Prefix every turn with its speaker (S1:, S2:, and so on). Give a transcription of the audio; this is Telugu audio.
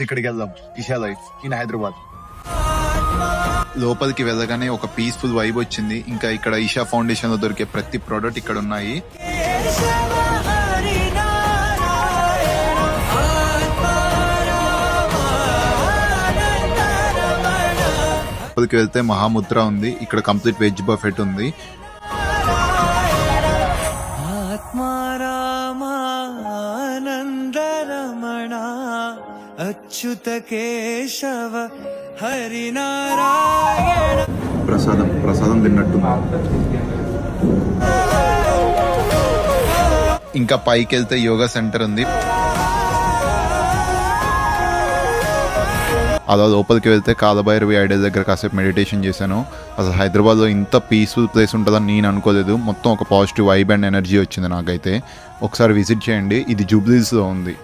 S1: ఇక్కడికి వెళ్దాం, ఇషా లైఫ్ ఇన్ హైదరాబాద్. లోపలికి వెళ్ళగానే ఒక పీస్ఫుల్ వైబ్ వచ్చింది. ఇంకా ఇక్కడ ఇషా ఫౌండేషన్ లో దొరికే ప్రతి ప్రోడక్ట్ ఇక్కడ ఉన్నాయి. లోపలికి వెళ్తే మహాముద్ర ఉంది. ఇక్కడ కంప్లీట్ వెజ్ బఫెట్ ఉంది.
S2: అచ్యుత కేశవ హరినారాయణ.
S1: ప్రసాదం తిన్నట్టు. ఇంకా పైకి వెళ్తే యోగా సెంటర్ ఉంది. అలా లోపలికి వెళ్తే కాలభైరవి ఐడల్ దగ్గర కాసేపు మెడిటేషన్ చేశాను. అసలు హైదరాబాద్లో ఇంత పీస్ఫుల్ ప్లేస్ ఉంటుందని నేను అనుకోలేదు. మొత్తం ఒక పాజిటివ్ వైబ్ అండ్ ఎనర్జీ వచ్చింది నాకైతే. ఒకసారి విజిట్ చేయండి. ఇది జూబ్లీస్లో ఉంది.